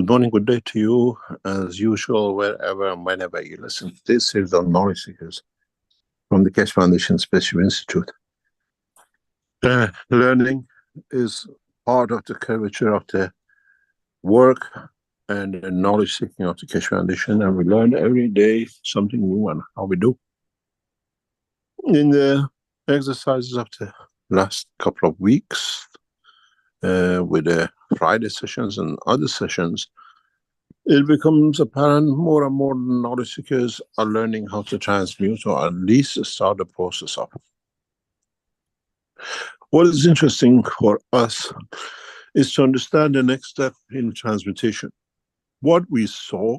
Good morning, good day to you, as usual, wherever and whenever you listen. This is on Knowledge Seekers from the Keshe Foundation Special Institute. Learning is part of the curvature of the work and the knowledge seeking of the Keshe Foundation, and we learn every day something new on how we do. In the exercises of the last couple of weeks, with the Friday sessions and other sessions, it becomes apparent more and more knowledge seekers are learning how to transmute, or at least start the process of. What is interesting for us is to understand the next step in transmutation. What we saw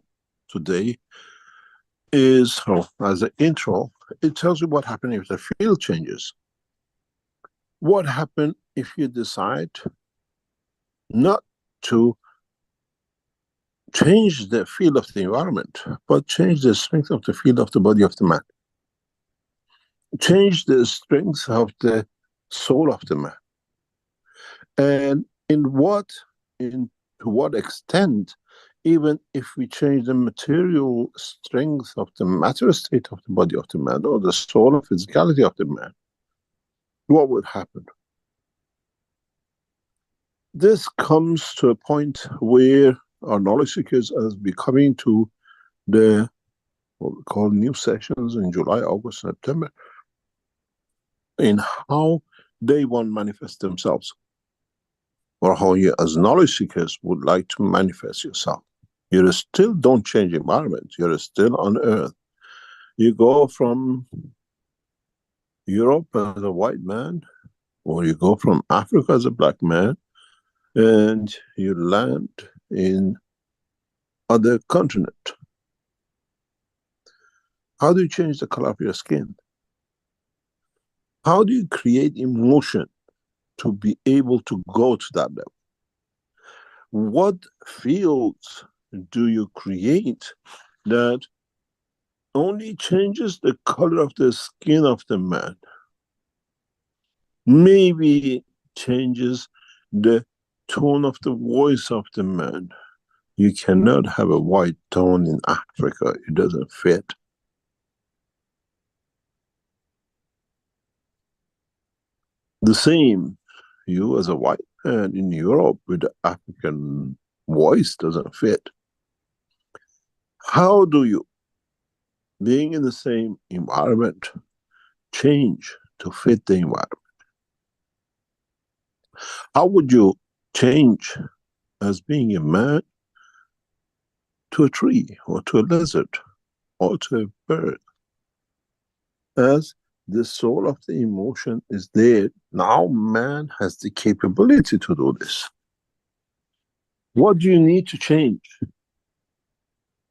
today is, as an intro, it tells you what happens if the field changes. What happens if you decide not to change the field of the environment, but change the strength of the field of the body of the man. Change the strength of the soul of the man. And to what extent, even if we change the material strength of the matter state of the body of the man, or the soul or physicality of the man, what would happen? This comes to a point where our knowledge seekers are becoming to the what we call new sessions in July, August, September, in how they want to manifest themselves, or how you as knowledge seekers would like to manifest yourself. You still don't change environment, you're still on earth. You go from Europe as a white man, or you go from Africa as a black man, and you land in other continent. How do you change the color of your skin? How do you create emotion to be able to go to that level? What fields do you create that only changes the color of the skin of the man? Maybe changes the tone of the voice of the man. You cannot have a white tone in Africa, it doesn't fit. The same, you as a white man in Europe with the African voice doesn't fit. How do you, being in the same environment, change to fit the environment? How would you change as being a man to a tree, or to a lizard, or to a bird? As the soul of the emotion is there, now man has the capability to do this. What do you need to change?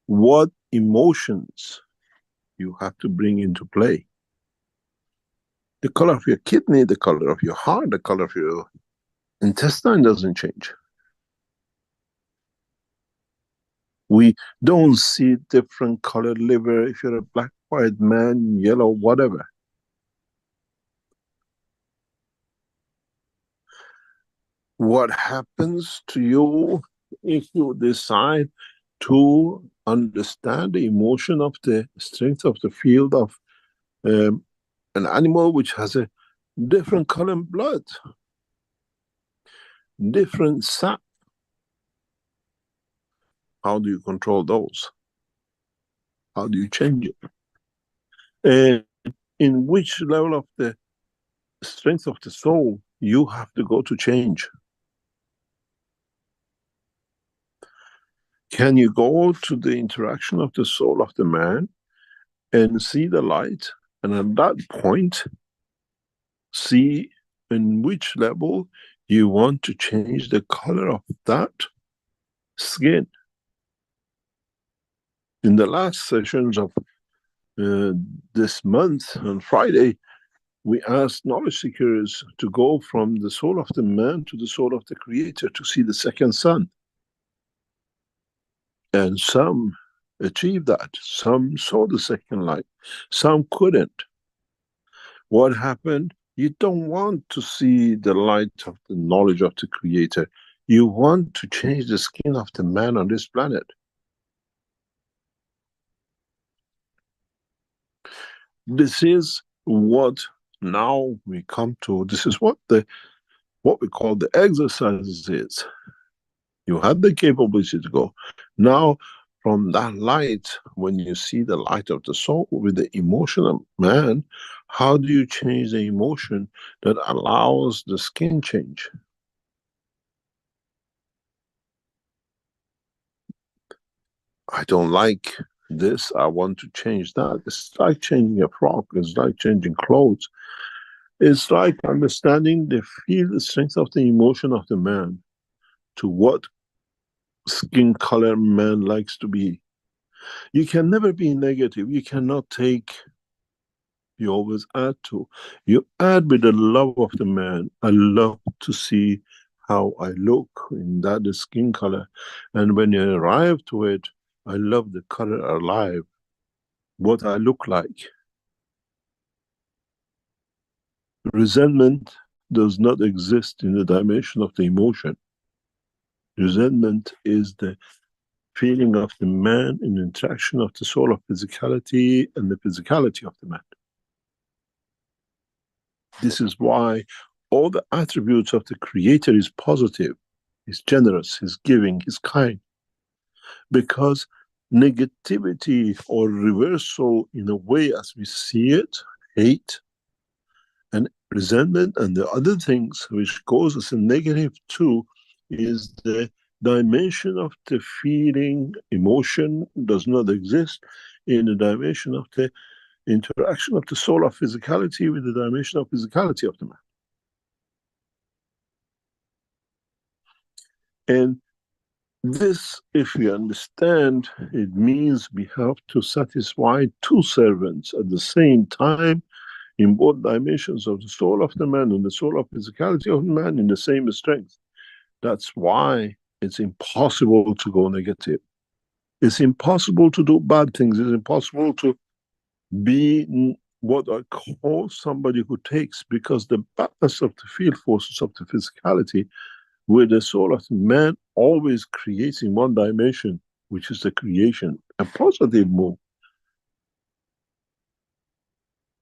What emotions you have to bring into play? The color of your kidney, the color of your heart, the color of your intestine doesn't change. We don't see different colored liver if you're a black, white man, yellow, whatever. What happens to you if you decide to understand the emotion of the strength of the field of an animal which has a different color in blood, different sap? How do you control those? How do you change it? And in which level of the strength of the soul you have to go to change? Can you go to the interaction of the soul of the man and see the light, and at that point see in which level you want to change the color of that skin? In the last sessions of this month, on Friday, we asked knowledge seekers to go from the soul of the man to the soul of the creator to see the second sun. And some achieved that, some saw the second light, some couldn't. What happened? You don't want to see the light of the knowledge of the creator. You want to change the skin of the man on this planet. This is what now we come to, this is what we call the exercises is. You have the capability to go. Now, from that light, when you see the light of the soul with the emotion of man, how do you change the emotion that allows the skin change? I don't like this, I want to change that. It's like changing a frock, it's like changing clothes. It's like understanding the feel, the strength of the emotion of the man to what skin color man likes to be. You can never be negative. You cannot take, you always add to. You add with the love of the man. I love to see how I look in that skin color. And when you arrive to it, I love the color alive, what I look like. Resentment does not exist in the dimension of the emotion. Resentment is the feeling of the man in interaction of the soul of physicality and the physicality of the man. This is why all the attributes of the creator is positive, is generous, is giving, is kind. Because negativity or reversal in a way as we see it, hate and resentment and the other things which goes as a negative too, is the dimension of the feeling, emotion does not exist in the dimension of the interaction of the soul of physicality with the dimension of physicality of the man. And this, if we understand, it means we have to satisfy two servants at the same time in both dimensions of the soul of the man and the soul of physicality of the man in the same strength. That's why it's impossible to go negative. It's impossible to do bad things. It's impossible to be what I call somebody who takes, because the balance of the field forces of the physicality with the soul of the man always creates in one dimension, which is the creation, a positive move.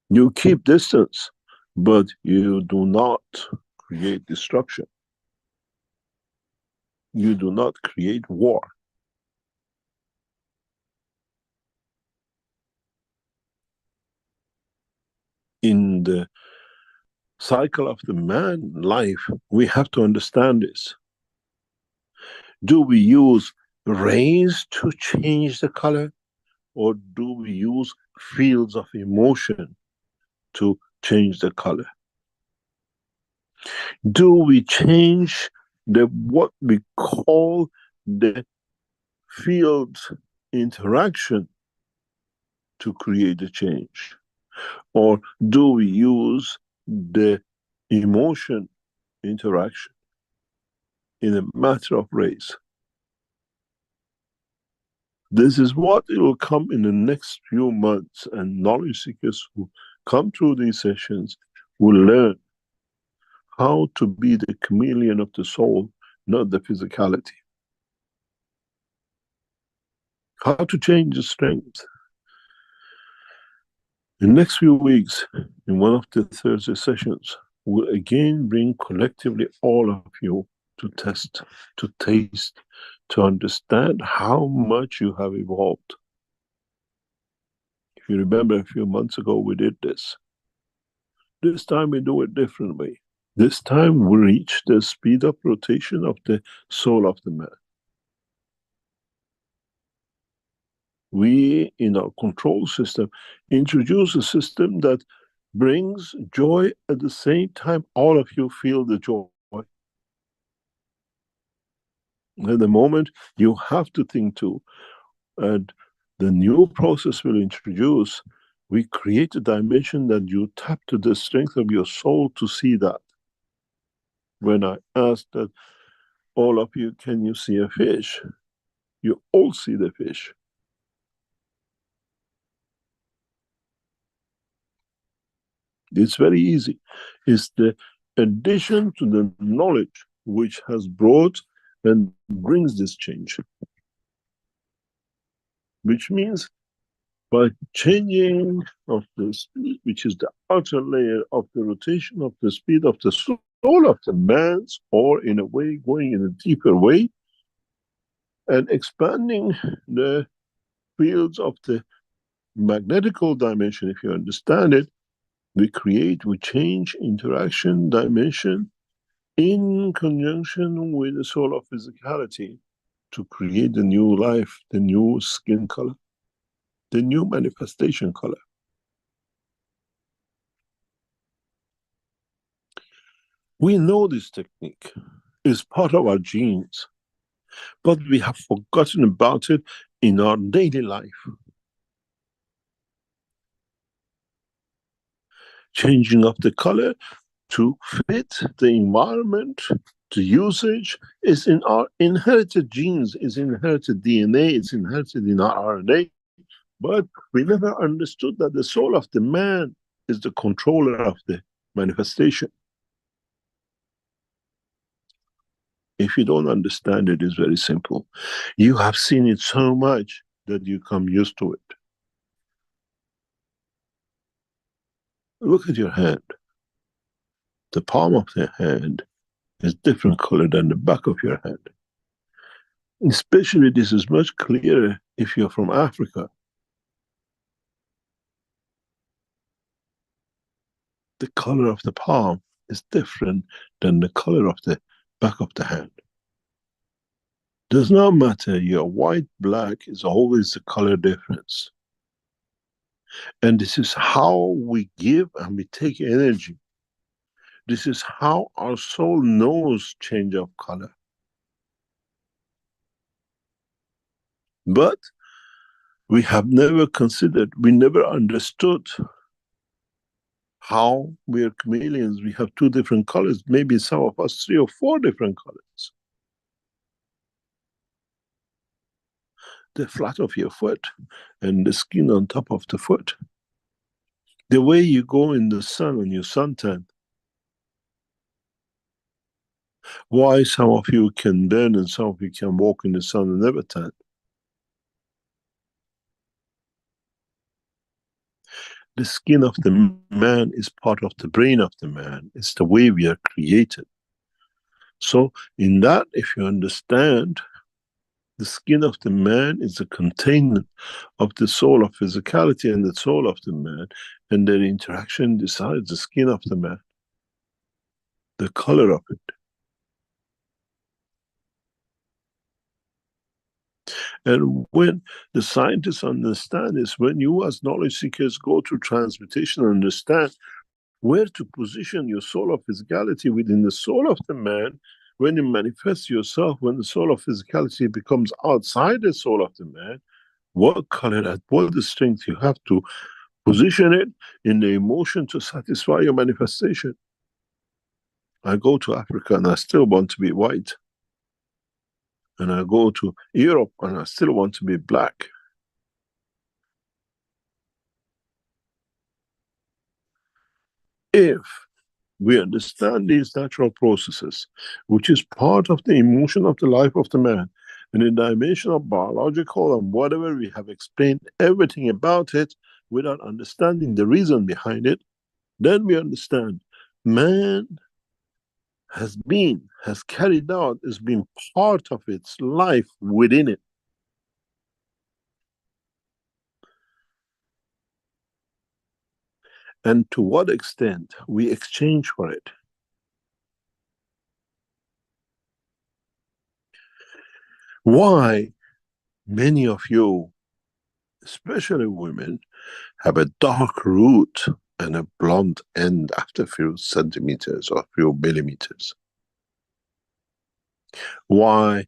You keep distance, but you do not create destruction. You do not create war. In the cycle of the man life, we have to understand this. Do we use rays to change the color, or do we use fields of emotion to change the color? Do we change the what we call the field interaction to create a change, or do we use the emotion interaction in a matter of rays? This is what it will come in the next few months, and knowledge seekers who come through these sessions will learn how to be the chameleon of the soul, not the physicality. How to change the strength. In the next few weeks, in one of the Thursday sessions, we'll again bring collectively all of you to test, to taste, to understand how much you have evolved. If you remember a few months ago, we did this. This time we do it differently. This time we reach the speed of rotation of the soul of the man. We, in our control system, introduce a system that brings joy at the same time all of you feel the joy. At the moment, you have to think too. And the new process will introduce, we create a dimension that you tap to the strength of your soul to see that. When I asked that all of you, can you see a fish? You all see the fish. It's very easy. It's the addition to the knowledge which has brought and brings this change. Which means by changing of the speed, which is the outer layer of the rotation of the speed of the soul of the man's, or in a way going in a deeper way, and expanding the fields of the magnetical dimension, if you understand it, we change interaction dimension in conjunction with the soul of physicality to create the new life, the new skin color, the new manifestation color. We know this technique is part of our genes, but we have forgotten about it in our daily life. Changing of the color to fit the environment, the usage is in our inherited genes, is inherited DNA, it's inherited in our RNA, but we never understood that the soul of the man is the controller of the manifestation. If you don't understand it, it's very simple. You have seen it so much that you come used to it. Look at your hand. The palm of the hand is different color than the back of your hand. Especially this is much clearer if you're from Africa. The color of the palm is different than the color of the back of the hand. Does not matter, you're white, black, is always the color difference. And this is how we give and we take energy. This is how our soul knows change of color. But we have never considered, we never understood how we are chameleons. We have 2 different colors, maybe some of us 3 or 4 different colors. The flat of your foot and the skin on top of the foot. The way you go in the sun on your suntan. Why some of you can burn and some of you can walk in the sun and never tan? The skin of the man is part of the brain of the man. It's the way we are created. So in that, if you understand, the skin of the man is the containment of the soul of physicality and the soul of the man, and their interaction decides the skin of the man, the color of it. And when the scientists understand this, when you as knowledge seekers go to transmutation and understand where to position your soul of physicality within the soul of the man, when you manifest yourself, when the soul of physicality becomes outside the soul of the man, what color, at what the strength you have to position it in the emotion to satisfy your manifestation. I go to Africa and I still want to be white. And I go to Europe and I still want to be black. If we understand these natural processes, which is part of the emotion of the life of the man, and in the dimension of biological and whatever, we have explained everything about it without understanding the reason behind it, then we understand man has carried out, has been part of its life within it. And to what extent we exchange for it. Why many of you, especially women, have a dark root and a blonde end after a few centimeters or a few millimeters? Why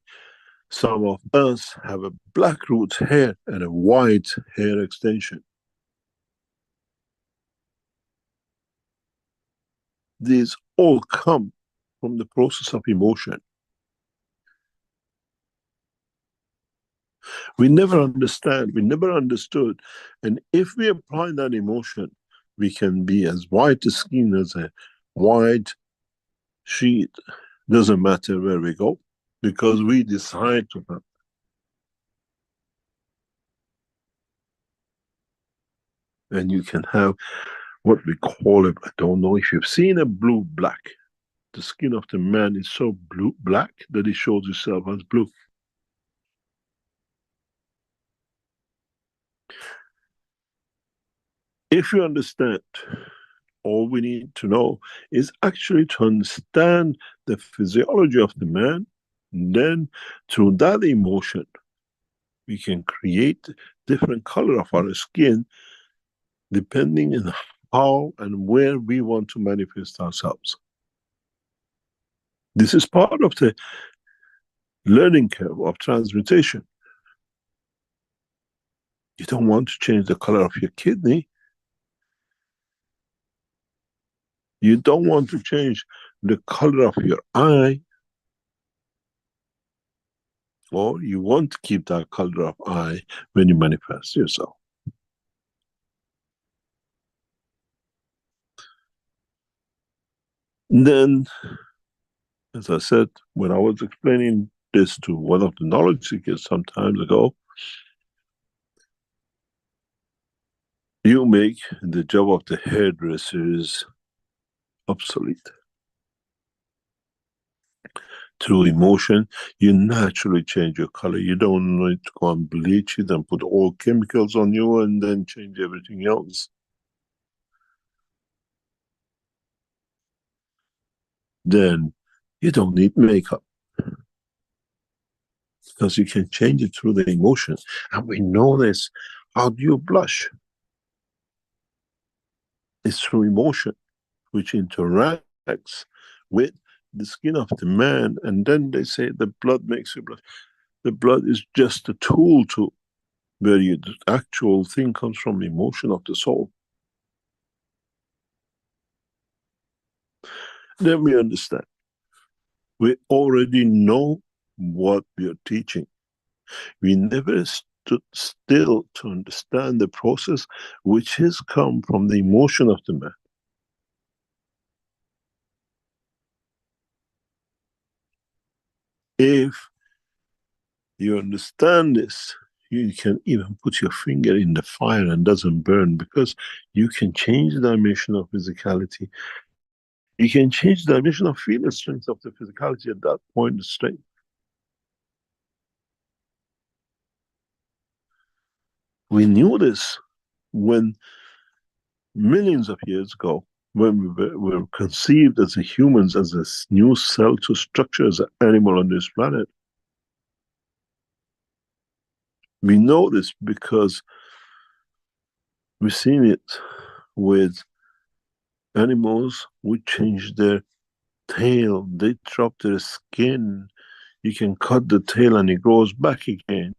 some of us have a black root hair and a white hair extension? These all come from the process of emotion. We never understand, we never understood. And if we apply that emotion, we can be as white skin as a white sheet. Doesn't matter where we go. because we decide to have. And you can have what we call it, I don't know if you've seen a blue black. The skin of the man is so blue black that it shows itself as blue. If you understand, all we need to know is actually to understand the physiology of the man. Then, through that emotion, we can create different color of our skin depending on how and where we want to manifest ourselves. This is part of the learning curve of transmutation. You don't want to change the color of your kidney. You don't want to change the color of your eye. Or you want to keep that color of eye when you manifest yourself. Then, as I said, when I was explaining this to one of the knowledge seekers some time ago, you make the job of the hairdressers obsolete. Through emotion, you naturally change your color. You don't need to go and bleach it and put all chemicals on you and then change everything else. Then you don't need makeup because you can change it through the emotion. And we know this. How do you blush? It's through emotion, which interacts with the skin of the man. And then they say the blood makes you blush. The blood is just a tool to where the actual thing comes from emotion of the soul. Then we understand. We already know what we are teaching. We never stood still to understand the process which has come from the emotion of the man. If you understand this, you can even put your finger in the fire and doesn't burn because you can change the dimension of physicality. You can change the dimension of feeling strength of the physicality at that point of strength. We knew this when millions of years ago, when we were conceived as a humans, as a new cell to structure as an animal on this planet. We know this because we've seen it with animals who change their tail, they drop their skin. You can cut the tail and it grows back again.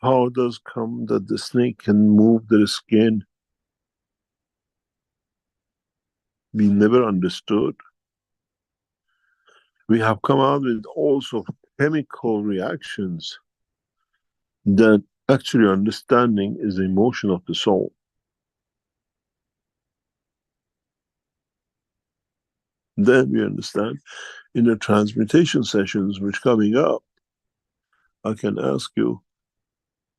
How does come that the snake can move their skin? We never understood. We have come out with all sorts of chemical reactions that actually understanding is the emotion of the soul. Then we understand in the transmutation sessions which coming up, I can ask you,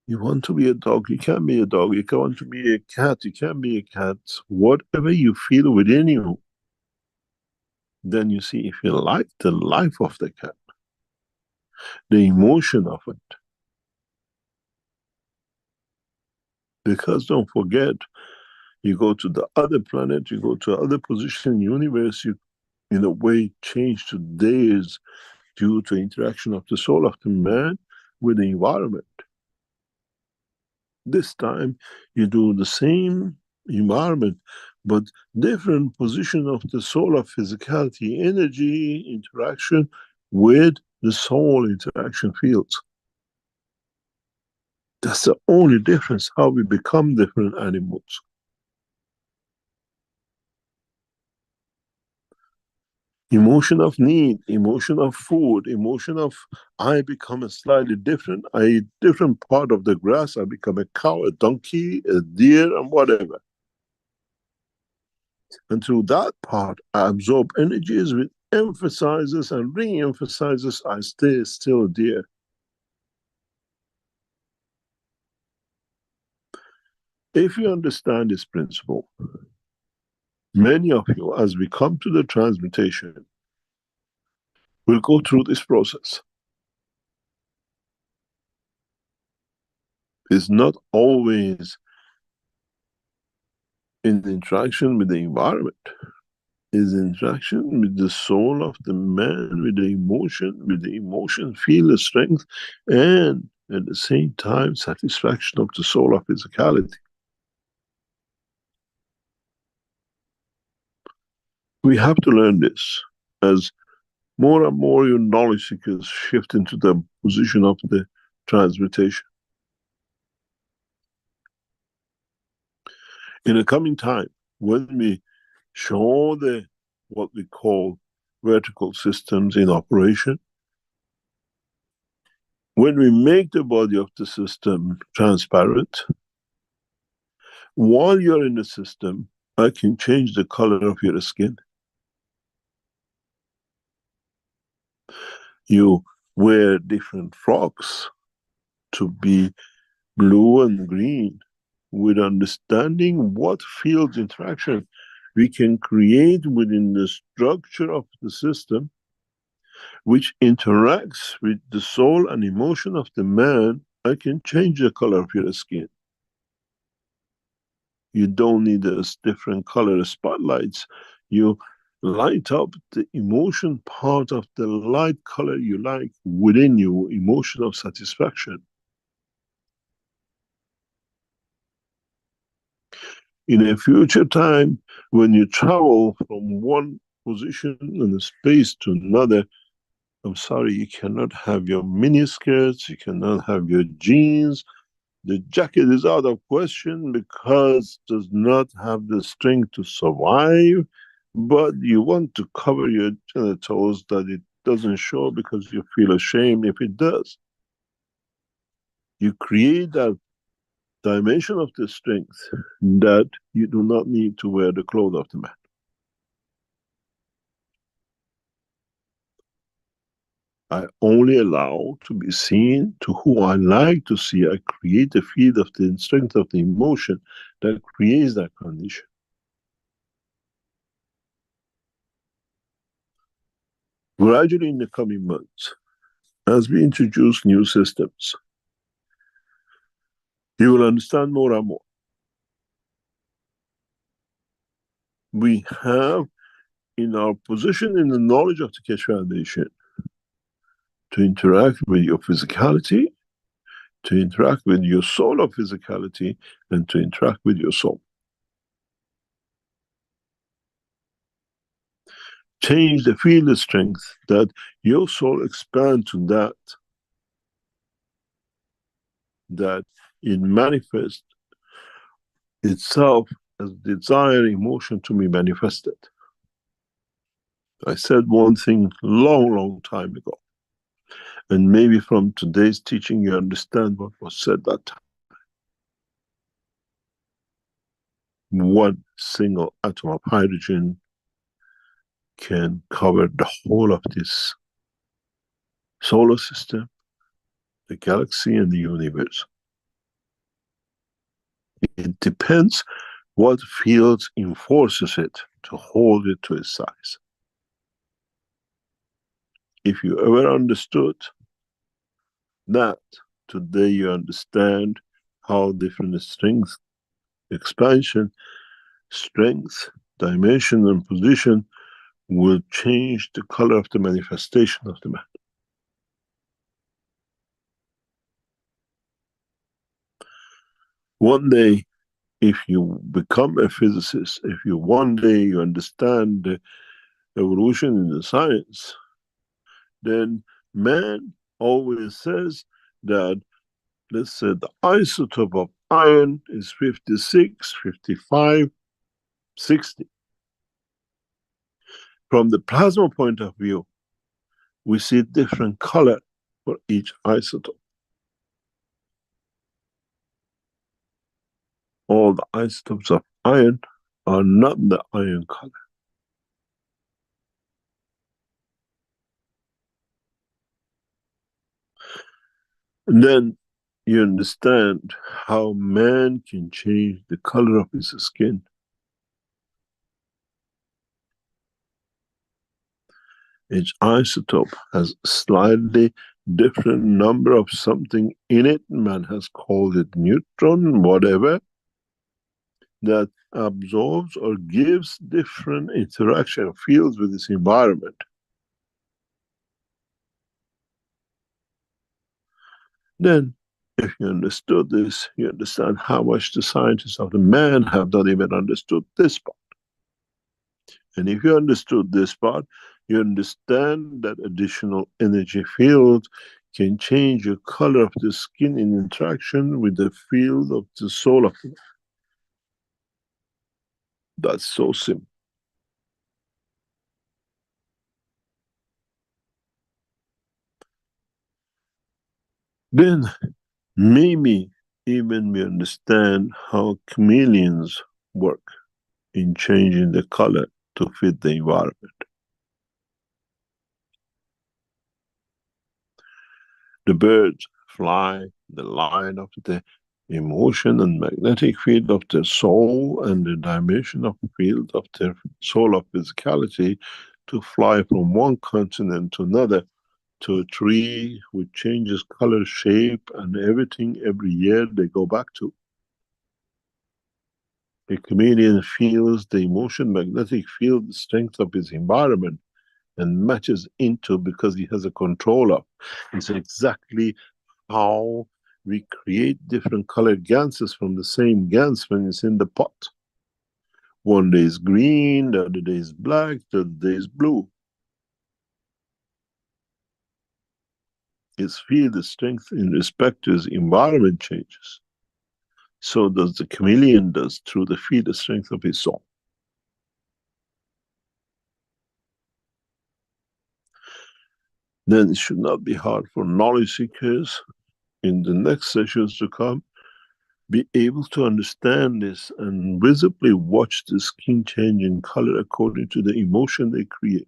you want to be a dog, you can be a dog. You want to be a cat, you can be a cat. Whatever you feel within you, then you see if you like the life of the cat, the emotion of it. Because don't forget, you go to the other planet, you go to other position in the universe, you in a way change to days due to interaction of the soul of the man with the environment. This time you do the same environment, but different position of the soul of physicality, energy interaction with the soul interaction fields. That's the only difference, how we become different animals. Emotion of need, emotion of food, emotion of I become a slightly different, I eat different part of the grass, I become a cow, a donkey, a deer, and whatever. And through that part, I absorb energies with emphasizes and re-emphasizes, I stay still there. If you understand this principle, many of you, as we come to the transmutation, will go through this process. It's not always in the interaction with the environment. Is interaction with the soul of the man, with the emotion, feel the strength, and at the same time, satisfaction of the soul of physicality. We have to learn this as more and more your knowledge seekers shift into the position of the transmutation. In the coming time, when we show the what we call vertical systems in operation, when we make the body of the system transparent, while you're in the system, I can change the color of your skin. You wear different frocks to be blue and green, with understanding what field interaction we can create within the structure of the system, which interacts with the soul and emotion of the man. I can change the color of your skin. You don't need different color spotlights. You light up the emotion part of the light color you like within you, emotion of satisfaction. In a future time, when you travel from one position in the space to another, I'm sorry, you cannot have your mini skirts, you cannot have your jeans. The jacket is out of question because it does not have the strength to survive, but you want to cover your genitals that it doesn't show because you feel ashamed if it does. You create that dimension of the strength that you do not need to wear the clothes of the man. I only allow to be seen to who I like to see. I create the field of the strength of the emotion that creates that condition. Gradually in the coming months, as we introduce new systems, you will understand more and more. We have in our position in the knowledge of the Keshe Foundation to interact with your physicality, to interact with your soul of physicality, and to interact with your soul. Change the field of strength that your soul expand to that it manifests itself as desire emotion to be manifested. I said one thing long time ago, and maybe from today's teaching you understand what was said that time. One single atom of hydrogen can cover the whole of this solar system, the galaxy, and the universe. It depends what fields enforces it to hold it to its size. If you ever understood that, today you understand how different strength, expansion, strength, dimension, and position will change the color of the manifestation of the man. One day, if you become a physicist, if you one day you understand the evolution in the science, then man always says that, let's say the isotope of iron is 56, 55, 60. From the plasma point of view, we see different color for each isotope. All the isotopes of iron are not the iron color. And then you understand how man can change the color of his skin. Each isotope has slightly different number of something in it. Man has called it neutron, whatever, that absorbs or gives different interaction fields with its environment. Then, if you understood this, you understand how much the scientists of the man have not even understood this part. And if you understood this part, you understand that additional energy field can change your color of the skin in interaction with the field of the soul of the man. That's so simple. Then maybe even we understand how chameleons work in changing the color to fit the environment. The birds fly the line of the emotion and magnetic field of their soul and the dimension of the field of their soul of physicality to fly from one continent to another, to a tree which changes color, shape, and everything every year they go back to. A chameleon feels the emotion, magnetic field, the strength of his environment and matches into because he has a controller. It's exactly how we create different colored ganses from the same gans when it's in the pot. One day is green, the other day is black, the other day is blue. His field of strength in respect to his environment changes. So does the chameleon does through the field of strength of his soul. Then it should not be hard for knowledge seekers in the next sessions to come be able to understand this and visibly watch the skin change in color according to the emotion they create.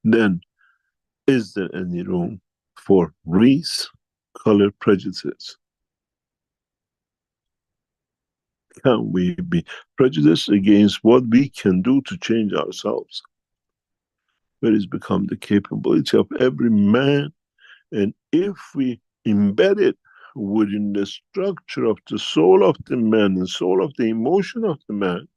Then, is there any room for race, color prejudices? Can we be prejudiced against what we can do to change ourselves? Where it's become the capability of every man, and if we embed it within the structure of the soul of the man and soul of the emotion of the man,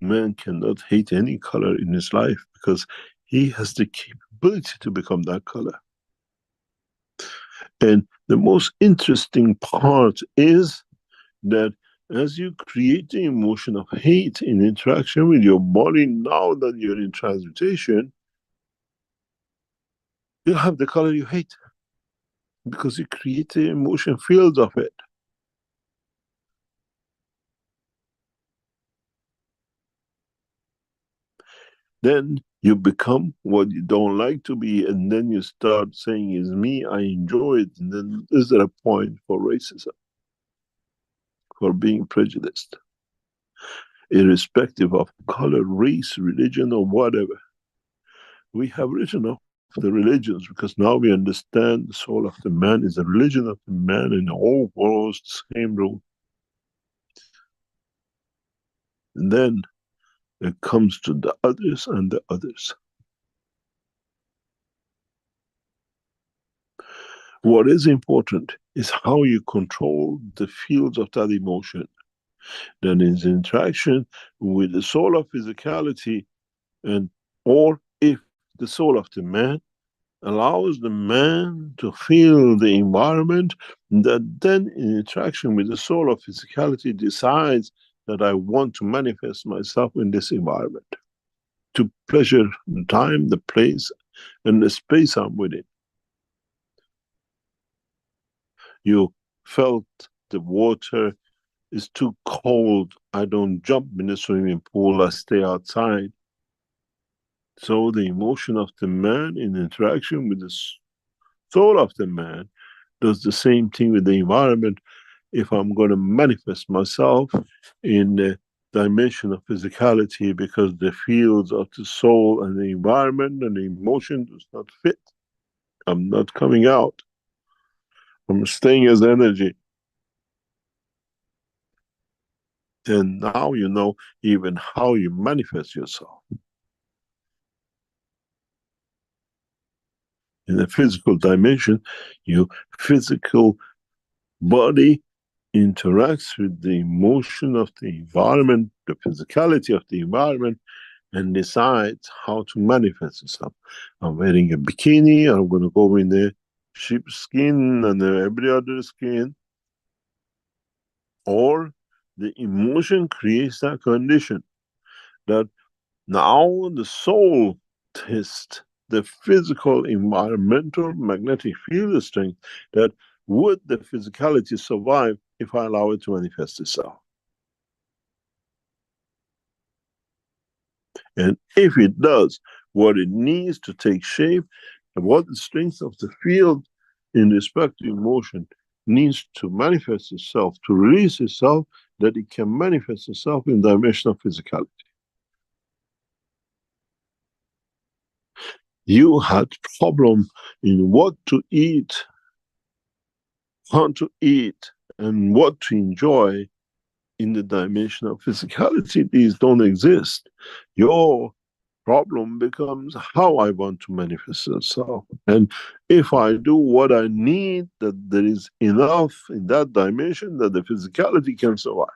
man cannot hate any color in his life because he has the capability to become that color. And the most interesting part is that as you create the emotion of hate in interaction with your body, now that you're in transmutation, you'll have the color you hate because you create the emotion fields of it. Then you become what you don't like to be, and then you start saying, "Is me, I enjoy it." And then is there a point for racism, for being prejudiced, irrespective of color, race, religion, or whatever? We have written off the religions because now we understand the soul of the man is the religion of the man, and all follows the same rule. And then it comes to the others and the others. What is important is how you control the fields of that emotion. Then is interaction with the soul of physicality, and or if the soul of the man allows the man to feel the environment, that then in interaction with the soul of physicality decides that I want to manifest myself in this environment to pleasure the time, the place, and the space I'm within. You felt the water is too cold. I don't jump in the swimming pool, I stay outside. So the emotion of the man in interaction with the soul of the man does the same thing with the environment. If I'm going to manifest myself in dimension of physicality because the fields of the soul and the environment and the emotion does not fit. I'm not coming out. I'm staying as energy. And now you know even how you manifest yourself. In the physical dimension, your physical body interacts with the emotion of the environment, the physicality of the environment, and decides how to manifest itself. I'm wearing a bikini, I'm going to go in the sheep skin and every other skin. Or the emotion creates that condition that now the soul tests the physical, environmental, magnetic field strength that would the physicality survive if I allow it to manifest itself. And if it does what it needs to take shape, and what the strength of the field in respect to emotion needs to manifest itself, to release itself, that it can manifest itself in dimension of physicality. You had problem in what to eat, how to eat, and what to enjoy in the dimension of physicality. These don't exist. Your problem becomes how I want to manifest itself. And if I do what I need, that there is enough in that dimension that the physicality can survive.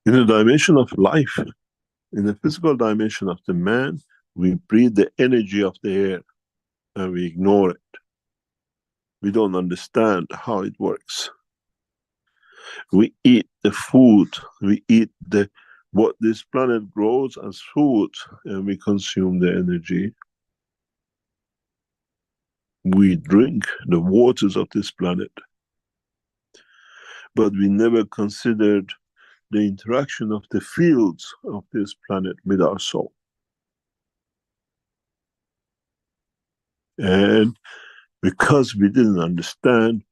In the dimension of life, in the physical dimension of the man, we breathe the energy of the air and we ignore it. We don't understand how it works. We eat the food, we eat what this planet grows as food, and we consume the energy. We drink the waters of this planet. But we never considered the interaction of the fields of this planet with our soul. And because we didn't understand,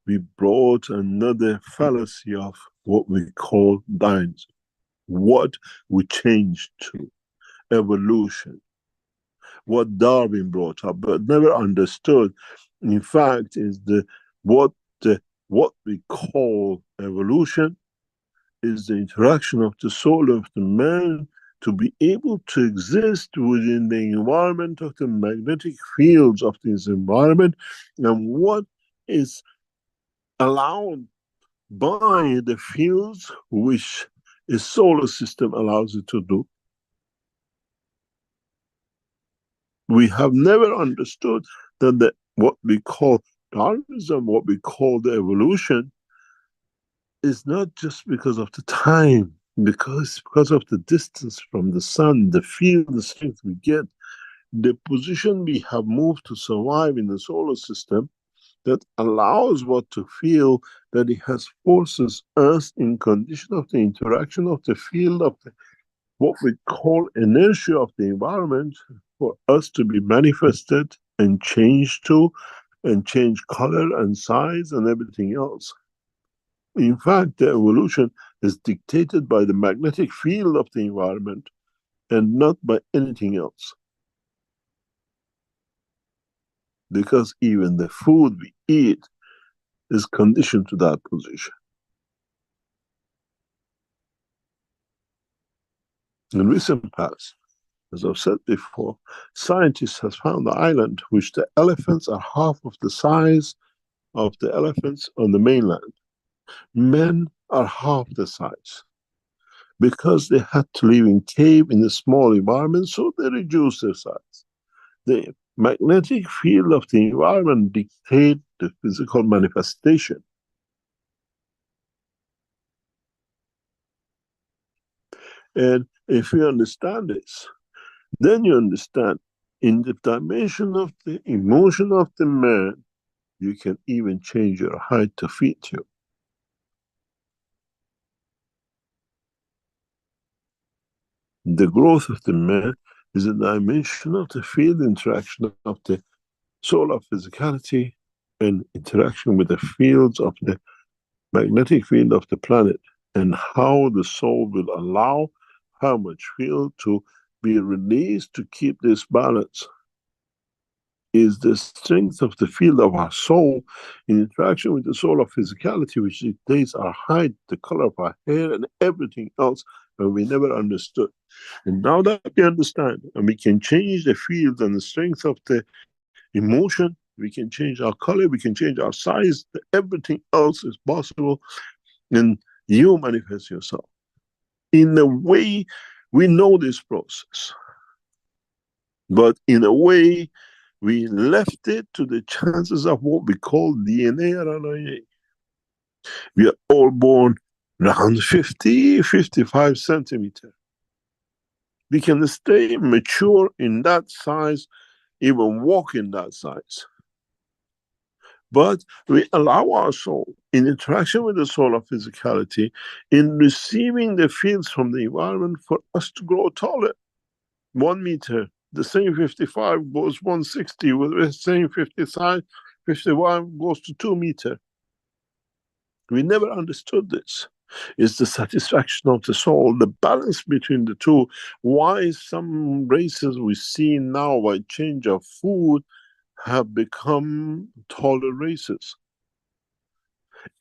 we brought another fallacy of what we call dynamism. What we changed to, evolution. What Darwin brought up, but never understood, in fact, is what we call evolution is the interaction of the soul of the man to be able to exist within the environment of the magnetic fields of this environment, and what is allowed by the fields which a solar system allows it to do. We have never understood that what we call Darwinism, what we call the evolution, is not just because of the time, because of the distance from the sun, the field, the strength we get, the position we have moved to survive in the solar system that allows what to feel that it has forces us in condition of the interaction of the field of what we call inertia of the environment for us to be manifested and changed to, and change color and size and everything else. In fact, the evolution is dictated by the magnetic field of the environment and not by anything else. Because even the food we eat is conditioned to that position. In recent past, as I've said before, scientists have found an island which the elephants are half of the size of the elephants on the mainland. Men are half the size. Because they had to live in cave in a small environment, so they reduced their size. The magnetic field of the environment dictates the physical manifestation. And if you understand this, then you understand in the dimension of the emotion of the man, you can even change your height to fit you. The growth of the man is a dimension of the field interaction of the soul of physicality and interaction with the fields of the magnetic field of the planet, and how the soul will allow how much field to be released to keep this balance is the strength of the field of our soul in interaction with the soul of physicality, which dictates our height, the color of our hair, and everything else, and we never understood. And now that we understand, and we can change the field and the strength of the emotion, we can change our color, we can change our size, everything else is possible, and you manifest yourself. In a way, we know this process, but in a way, we left it to the chances of what we call DNA RNA. We are all born around 50, 55 centimeters. We can stay mature in that size, even walk in that size. But we allow our soul, in interaction with the soul of physicality, in receiving the fields from the environment, for us to grow taller. 1 meter, the same 55 goes 160, with the same 55, 51 goes to 2 meters. We never understood this. It's the satisfaction of the soul, the balance between the two. Why some races we see now by change of food have become taller races?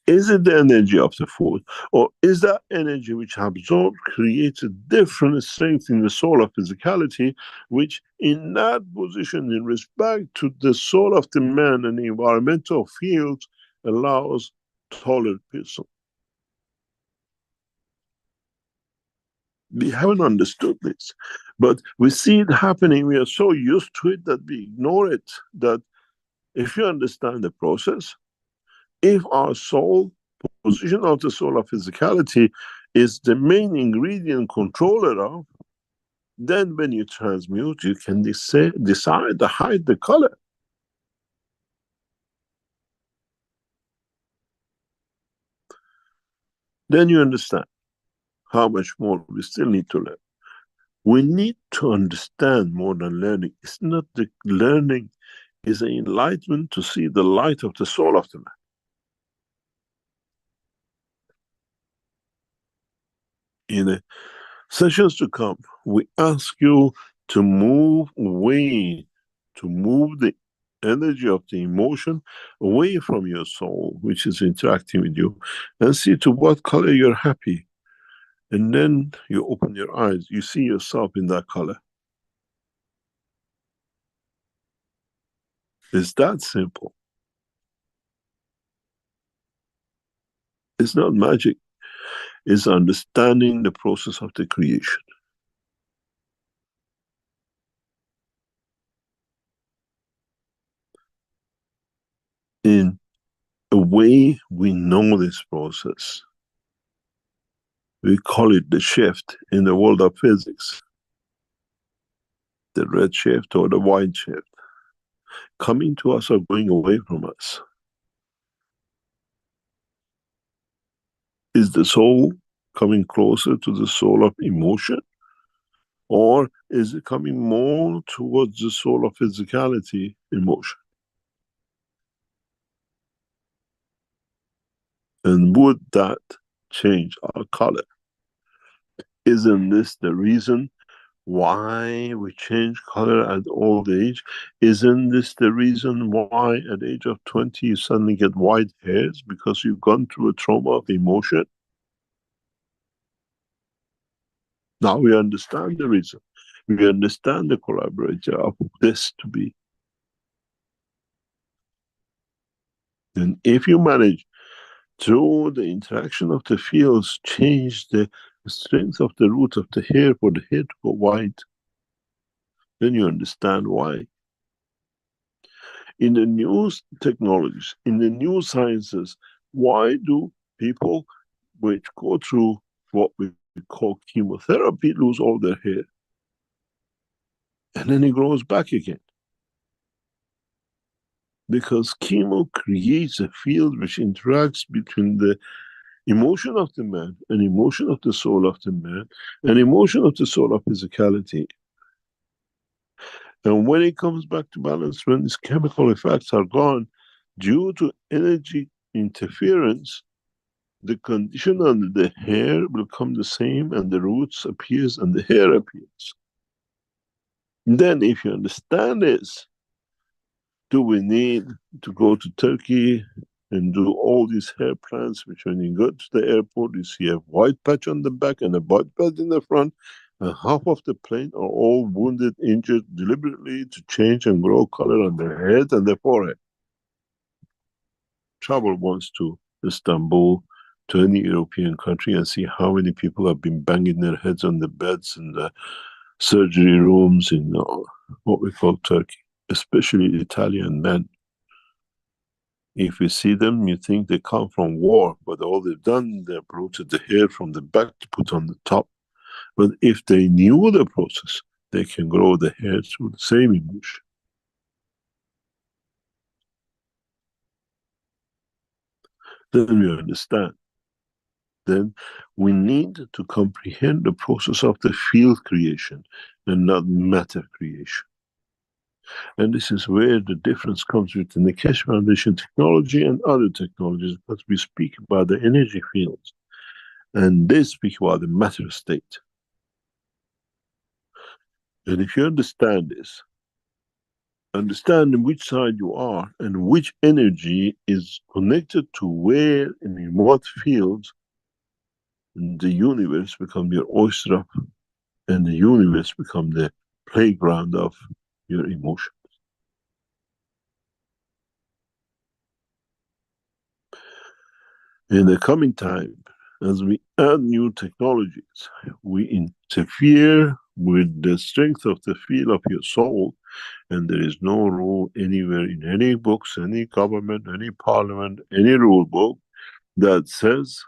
Is it the energy of the food, or is that energy which absorbed creates a different strength in the soul of physicality, which in that position, in respect to the soul of the man and the environmental fields, allows taller person? We haven't understood this, but we see it happening. We are so used to it that we ignore it. That if you understand the process, if our soul, position of the soul of physicality, is the main ingredient controller of, then when you transmute, you can decide the height, the color. Then you understand how much more we still need to learn. We need to understand more than learning. It's not the learning, it's an enlightenment to see the light of the soul of the man. In the sessions to come, we ask you to move away, to move the energy of the emotion away from your soul, which is interacting with you, and see to what color you're happy. And then you open your eyes, you see yourself in that color. It's that simple. It's not magic. It's understanding the process of the creation. In a way, we know this process. We call it the shift in the world of physics. The red shift or the white shift. Coming to us or going away from us. Is the soul coming closer to the soul of emotion? Or is it coming more towards the soul of physicality, emotion? And would that change our color? Isn't this the reason why we change color at old age? Isn't this the reason why at the age of 20 you suddenly get white hairs? Because you've gone through a trauma of emotion? Now we understand the reason. We understand the collaborator of this to be. And if you manage through the interaction of the fields, change the strength of the root of the hair for the hair to go white, then you understand why. In the new technologies, in the new sciences, why do people which go through what we call chemotherapy lose all their hair? And then it grows back again. Because chemo creates a field which interacts between the emotion of the man and emotion of the soul of the man and emotion of the soul of physicality. And when it comes back to balance, when these chemical effects are gone due to energy interference, the condition under the hair will come the same, and the roots appears and the hair appears. Then if you understand this, do we need to go to Turkey and do all these hair plants, which when you go to the airport, you see a white patch on the back and a white patch in the front, and half of the plane are all wounded, injured deliberately to change and grow color on their head and their forehead. Travel once to Istanbul, to any European country, and see how many people have been banging their heads on the beds in the surgery rooms in what we call Turkey, especially Italian men. If you see them, you think they come from war, but all they've done, they've rooted the hair from the back to put on the top. But if they knew the process, they can grow the hair through the same emotion. Then we understand. Then we need to comprehend the process of the field creation and not matter creation. And this is where the difference comes within the Keshe Foundation technology and other technologies, because we speak about the energy fields and they speak about the matter state. And if you understand this, understand which side you are and which energy is connected to where and in what fields, the universe become your oyster and the universe become the playground of your emotion. In the coming time, as we add new technologies, we interfere with the strength of the field of your soul, and there is no rule anywhere in any books, any government, any parliament, any rule book that says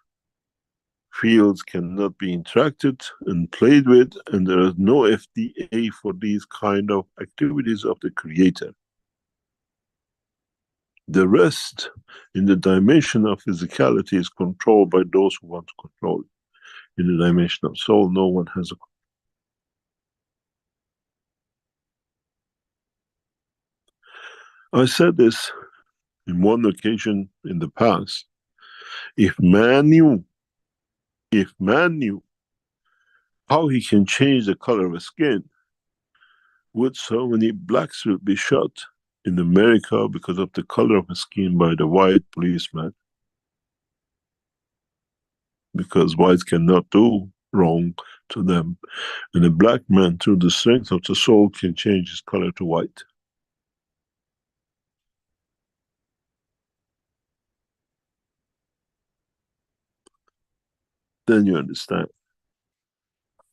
fields cannot be interacted and played with, and there is no FDA for these kind of activities of the creator. The rest in the dimension of physicality is controlled by those who want to control it. In the dimension of soul, no one has a. I said this in one occasion in the past. If man knew how he can change the color of his skin, would so many blacks will be shot in America because of the color of his skin by the white policeman? Because whites cannot do wrong to them. And a black man, through the strength of the soul, can change his color to white. Then you understand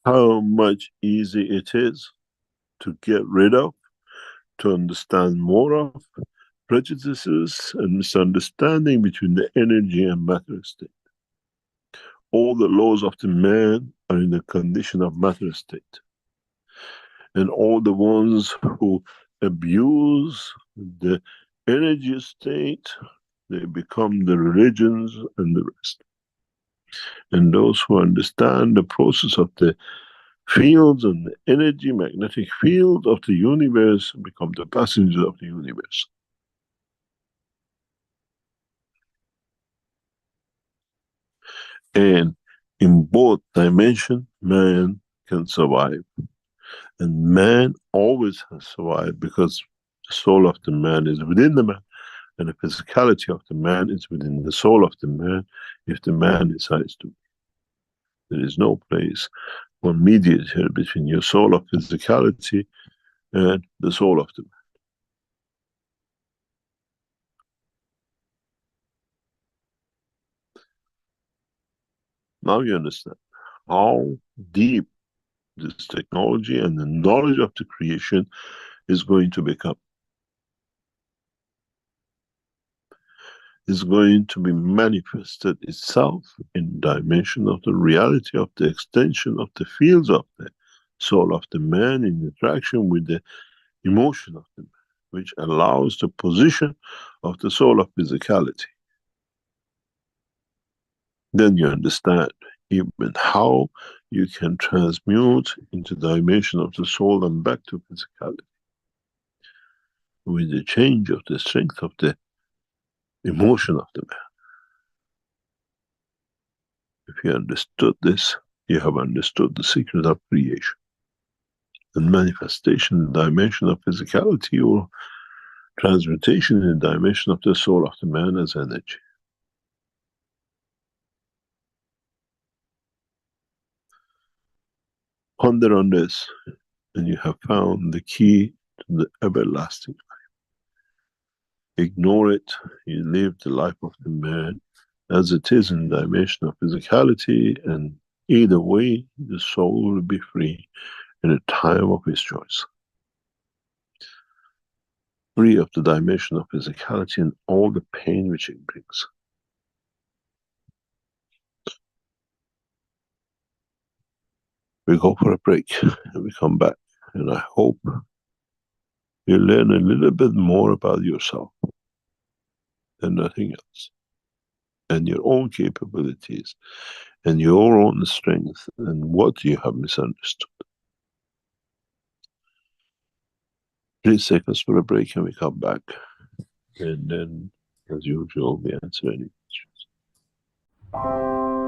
how much easy it is to get rid of, to understand more of prejudices and misunderstanding between the energy and matter state. All the laws of the man are in the condition of matter state. And all the ones who abuse the energy state, they become the religions and the rest. And those who understand the process of the fields and the energy, magnetic field of the universe, become the passengers of the universe. And in both dimensions, man can survive. And man always has survived because the soul of the man is within the man, and the physicality of the man is within the soul of the man, if the man decides to. There is no place for mediator between your soul of physicality and the soul of the man. Now you understand how deep this technology and the knowledge of the creation is going to become. Is going to be manifested itself in dimension of the reality of the extension of the fields of the soul of the man in interaction with the emotion of the man, which allows the position of the soul of physicality. Then you understand even how you can transmute into the dimension of the soul and back to physicality with the change of the strength of the emotion of the man. If you understood this, you have understood the secret of creation and manifestation in the dimension of physicality, or transmutation in the dimension of the soul of the man as energy. Ponder on this, and you have found the key to the everlasting life. Ignore it, you live the life of the man as it is in the dimension of physicality, and either way, the soul will be free in a time of his choice. Free of the dimension of physicality and all the pain which it brings. We go for a break and we come back, and I hope you learn a little bit more about yourself and nothing else, and your own capabilities and your own strength and what you have misunderstood. Please take us for a break and we come back, and then as usual we answer any questions.